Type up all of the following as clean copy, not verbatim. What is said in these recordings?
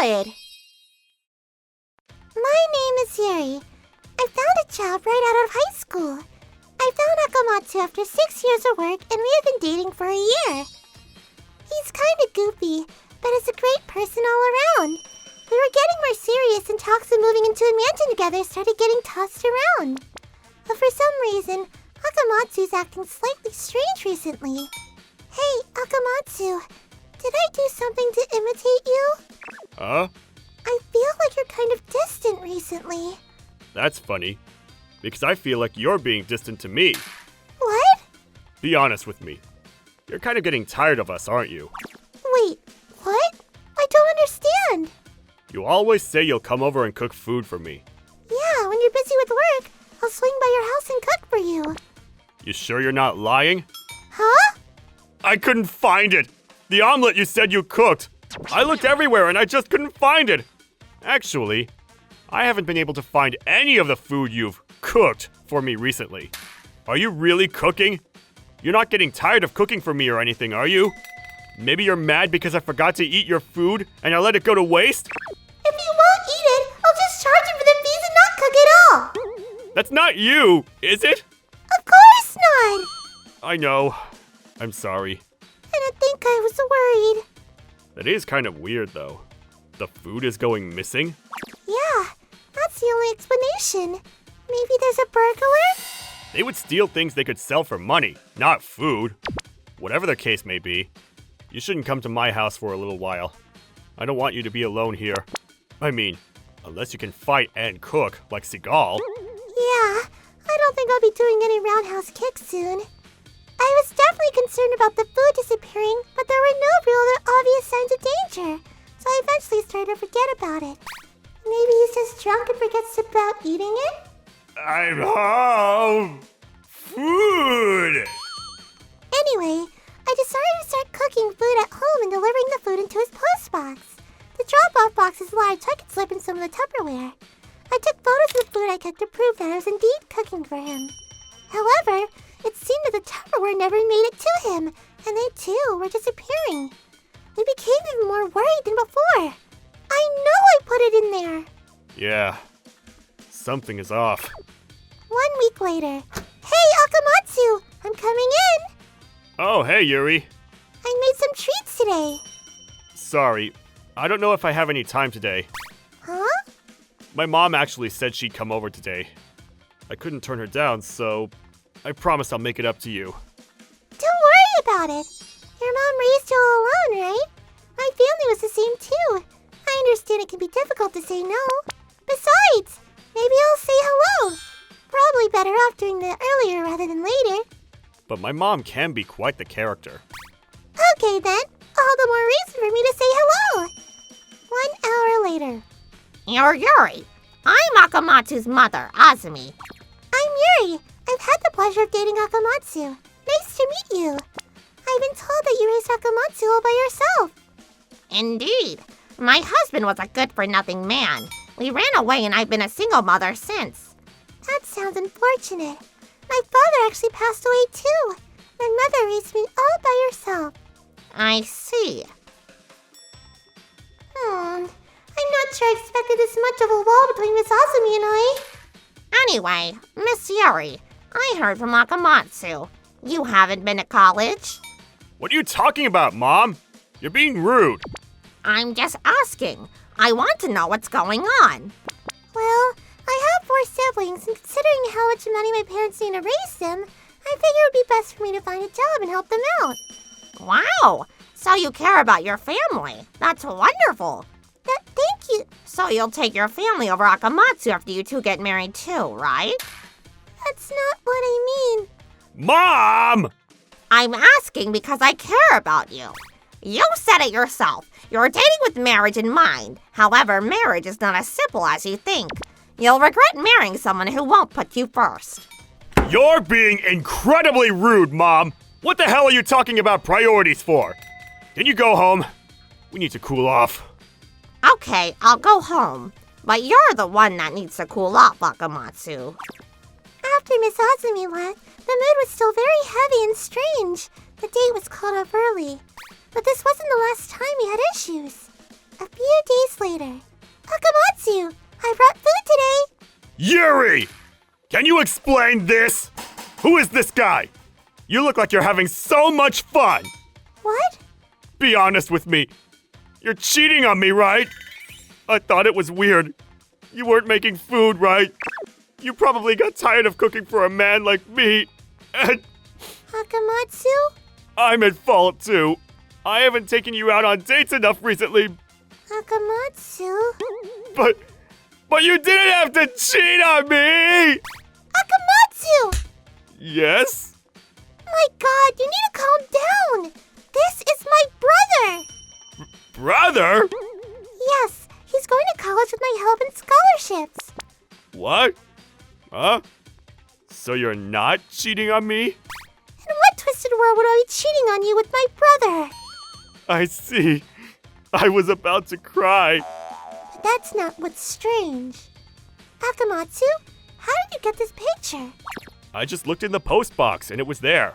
good. My name is Yuri. I found a job right out of high school. I found Akamatsu after 6 years of work, and we have been dating for a year. He's kind of goofy, but is a great person all around. We were getting more serious, and talks of moving into a mansion together started getting tossed around. But for some reason, Akamatsu's acting slightly strange recently. Hey, Akamatsu, did I do something to imitate you? Huh? I feel like you're kind of distant recently. That's funny. Because I feel like you're being distant to me. What? Be honest with me. You're kind of getting tired of us, aren't you? Wait, what? I don't understand. You always say you'll come over and cook food for me. Yeah, when you're busy with work, I'll swing by your house and cook for you. You sure you're not lying? Huh? I couldn't find it! The omelet you said you cooked! I looked everywhere and I just couldn't find it! Actually, I haven't been able to find any of the food you've cooked for me recently. Are you really cooking? You're not getting tired of cooking for me or anything, are you? Maybe you're mad because I forgot to eat your food and I let it go to waste? If you won't eat it, I'll just charge you for the fees and not cook at all. That's not you, is it? Of course not. I know. I'm sorry. I didn't think I was worried. That is kind of weird, though. The food is going missing? Yeah, that's the only explanation. Maybe there's a burglar? They would steal things they could sell for money, not food. Whatever the case may be, you shouldn't come to my house for a little while. I don't want you to be alone here. I mean, unless you can fight and cook, like Seagal. Yeah, I don't think I'll be doing any roundhouse kicks soon. I was definitely concerned about the food disappearing, but there were no real obvious signs of danger, so I eventually started to forget about it. Maybe he's just drunk and forgets about eating it? I'm home! Food! Anyway, I decided to start cooking food at home and delivering the food into his postbox. The drop-off box is large, so I could slip in some of the Tupperware. I took photos of the food I cooked to prove that I was indeed cooking for him. However, it seemed that the Tupperware never made it to him, and they too were disappearing. We became even more worried than before. I know I put it in there. Yeah, something is off. 1 week later. Hey, Akamatsu! I'm coming in! Oh, hey, Yuri. I made some treats today. Sorry, I don't know if I have any time today. Huh? My mom actually said she'd come over today. I couldn't turn her down, so I promise I'll make it up to you. Don't worry about it. Your mom raised you all alone, right? My family was the same too. I understand it can be difficult to say no. Besides, maybe I'll say hello. Probably better off doing that earlier rather than later. But my mom can be quite the character. Okay then, all the more reason for me to say hello. 1 hour later. You're Yuri. I'm Akamatsu's mother, Azumi. I'm Yuri. I've had the pleasure of dating Akamatsu. Nice to meet you. I've been told that you raised Akamatsu all by yourself. Indeed. My husband was a good-for-nothing man. We ran away and I've been a single mother since. That sounds unfortunate. My father actually passed away too. My mother raised me all by herself. I see. I'm not sure I expected this much of a wall between Miss Azumi and I. Anyway, Miss Yuri, I heard from Akamatsu. You haven't been to college? What are you talking about, Mom? You're being rude. I'm just asking. I want to know what's going on. Well, I have 4 siblings, and considering how much money my parents need to raise them, I figure it would be best for me to find a job and help them out. Wow, so you care about your family. That's wonderful. Thank you. So you'll take your family over Akamatsu after you two get married too, right? That's not what I mean. Mom! I'm asking because I care about you. You said it yourself. You're dating with marriage in mind. However, marriage is not as simple as you think. You'll regret marrying someone who won't put you first. You're being incredibly rude, Mom! What the hell are you talking about priorities for? Can you go home? We need to cool off. Okay, I'll go home. But you're the one that needs to cool off, Akamatsu. After Miss Azumi left, the mood was still very heavy and strange. The date was called off early. But this wasn't the last time we had issues. A few days later. Akamatsu, I brought food today. Yuri! Can you explain this? Who is this guy? You look like you're having so much fun. What? Be honest with me. You're cheating on me, right? I thought it was weird. You weren't making food, right? You probably got tired of cooking for a man like me. And Akamatsu? I'm at fault too. I haven't taken you out on dates enough recently. Akamatsu? But you didn't have to cheat on me! Akamatsu! Yes? My God, you need to calm down. This is my brother. Brother? Yes, he's going to college with my help and scholarships. What? Huh? So you're not cheating on me? In what twisted world would I be cheating on you with my brother? I see. I was about to cry. But that's not what's strange. Akamatsu, how did you get this picture? I just looked in the post box and it was there.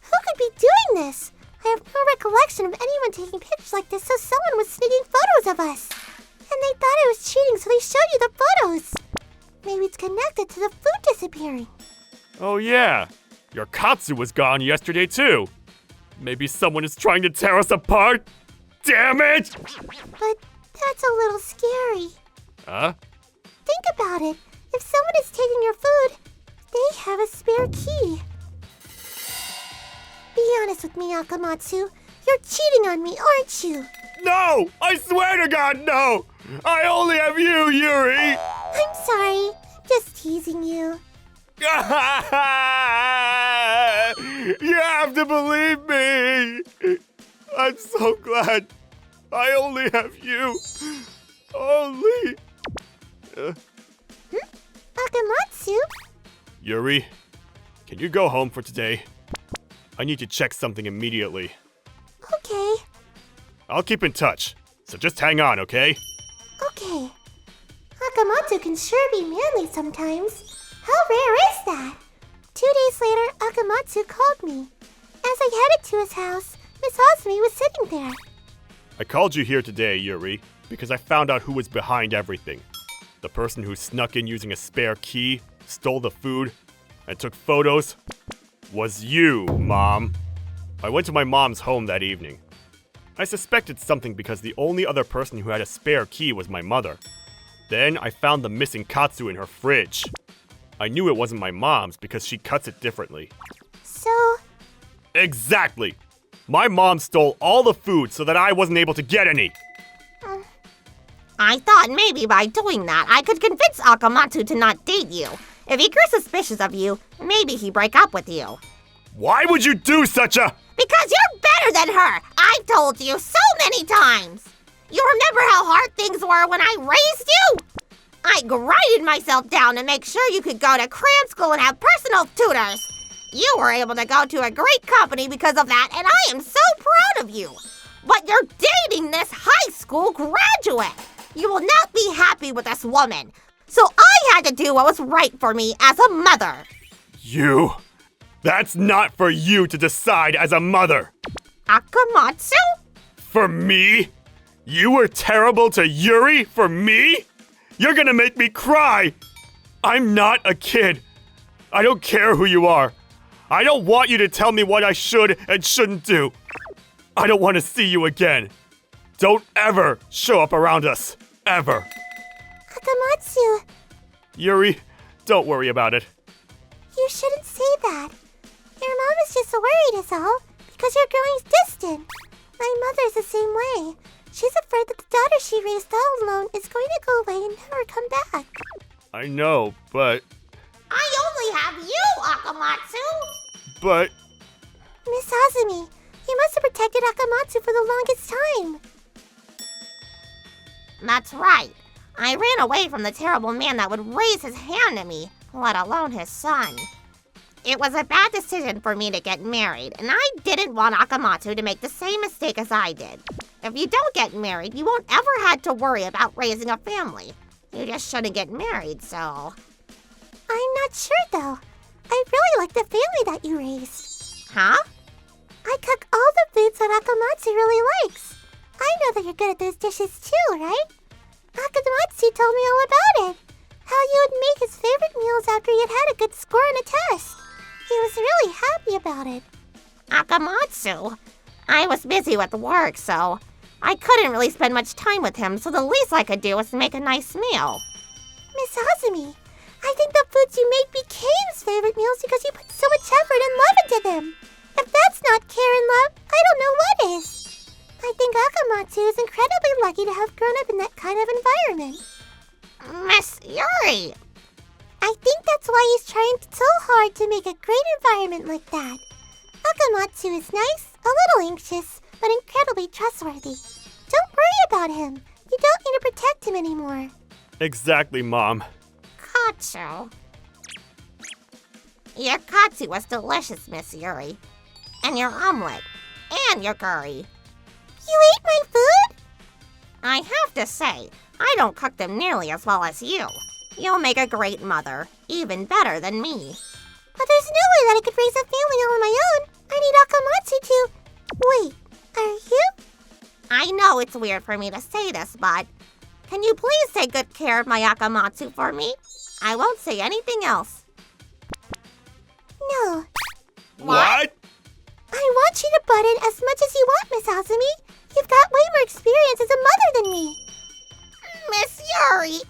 Who could be doing this? I have no recollection of anyone taking pictures like this, so someone was sneaking photos of us. And they thought I was cheating, so they showed you the photos. Maybe it's connected to the food disappearing. Oh yeah. Your Katsu was gone yesterday too. Maybe someone is trying to tear us apart? Damn it! But that's a little scary. Huh? Think about it. If someone is taking your food, they have a spare key. Be honest with me, Akamatsu. You're cheating on me, aren't you? No! I swear to God, no! I only have you, Yuri! I'm sorry. I'm just teasing you. You have to believe me! I'm so glad. I only have you. Only. Akamatsu? Yuri, can you go home for today? I need to check something immediately. Okay. I'll keep in touch, so just hang on, okay? Okay. Akamatsu can sure be manly sometimes. How rare is that? 2 days later, Akamatsu called me. As I headed to his house, Miss Azumi was sitting there. I called you here today, Yuri, because I found out who was behind everything. The person who snuck in using a spare key, stole the food, and took photos was you, Mom. I went to my mom's home that evening. I suspected something because the only other person who had a spare key was my mother. Then I found the missing katsu in her fridge. I knew it wasn't my mom's because she cuts it differently. So? Exactly! My mom stole all the food so that I wasn't able to get any. I thought maybe by doing that, I could convince Akamatsu to not date you. If he grew suspicious of you, maybe he'd break up with you. Why would you do such a... Because you're better than her! I've told you so many times! You remember how hard things were when I raised you? I grinded myself down to make sure you could go to cram school and have personal tutors. You were able to go to a great company because of that, and I am so proud of you. But you're dating this high school graduate. You will not be happy with this woman. So I had to do what was right for me as a mother. You? That's not for you to decide as a mother. Akamatsu? For me? You were terrible to Yuri for me? You're gonna make me cry! I'm not a kid. I don't care who you are. I don't want you to tell me what I should and shouldn't do. I don't want to see you again. Don't ever show up around us. Ever. Akamatsu, Yuri, don't worry about it. you shouldn't say that. Your mom is just worried is all, because you're growing distant. My mother's the same way. She's afraid that the daughter she raised all alone is going to go away and never come back. I know, but... I only have you, Akamatsu. But... Miss Azumi, you must have protected Akamatsu for the longest time. That's right. I ran away from the terrible man that would raise his hand at me, let alone his son. It was a bad decision for me to get married, and I didn't want Akamatsu to make the same mistake as I did. If you don't get married, you won't ever have to worry about raising a family. You just shouldn't get married, so... I'm not sure, though. I really like the family that you raised. Huh? I cook all the foods that Akamatsu really likes. I know that you're good at those dishes too, right? Akamatsu told me all about it. How you would make his favorite meals after he had a good score in a test. He was really happy about it. Akamatsu? I was busy with work, so I couldn't really spend much time with him, so the least I could do was make a nice meal. Miss Azumi, I think the foods you made became his favorite meals because you put so much effort and love into them. If that's not care and love, I don't know what is. I think Akamatsu is incredibly lucky to have grown up in that kind of environment. Miss Yuri! I think that's why he's trying so hard to make a great environment like that. Akamatsu is nice, a little anxious, but incredibly trustworthy. Don't worry about him. You don't need to protect him anymore. Exactly, Mom. Katsu. Your katsu was delicious, Miss Yuri. And your omelet. And your curry. You ate my food? I have to say, I don't cook them nearly as well as you. You'll make a great mother, even better than me. But there's no way that I could raise a family all on my own. I need Akamatsu to... Wait, are you? I know it's weird for me to say this, but can you please take good care of my Akamatsu for me? I won't say anything else. No. What? I want you to butt in as much as you want, Miss Azumi. You've got way more experience as a mother than me. Miss Yuri,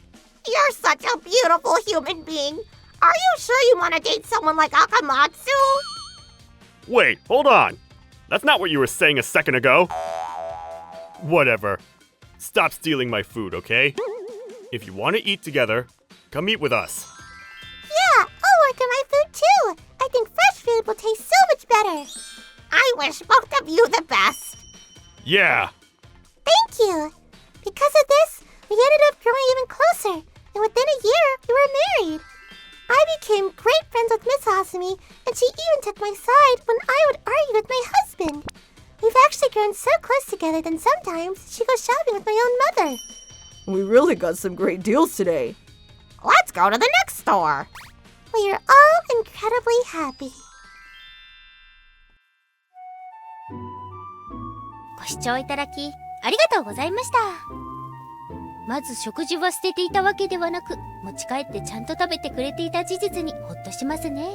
you're such a beautiful human being. Are you sure you want to date someone like Akamatsu? Wait, hold on. That's not what you were saying a second ago. Whatever. Stop stealing my food, okay? If you want to eat together, come eat with us. Yeah, I'll work on my food too. I think fresh food will taste so much better. I wish both of you the best. Yeah. Thank you. Because of this, we ended up growing even closer, and within a year, we were married. I became great friends with Miss Azumi, and she even took my side when I would argue with my husband. We've actually grown so close together that sometimes she goes shopping with my own mother. We really got some great deals today. Let's go to the next store. We are all incredibly happy. ご視聴いただきありがとうございました。まず食事は捨てていたわけではなく、持ち帰ってちゃんと食べてくれていた事実にほっとしますね。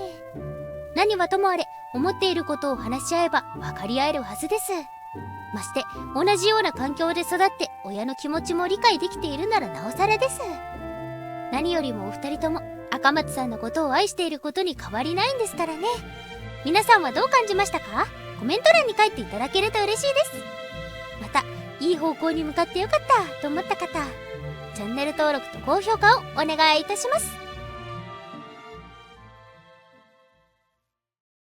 何はともあれ、思っていることを話し合えば分かり合えるはずです。まして同じような環境で育って親の気持ちも理解できているならなおさらです。何よりもお二人とも赤松さんのことを愛していることに変わりないんですからね。皆さんはどう感じましたか？コメント欄に書いていただけると嬉しいです。またいい方向に向かってよかったと思った方、チャンネル登録と高評価をお願いいたします。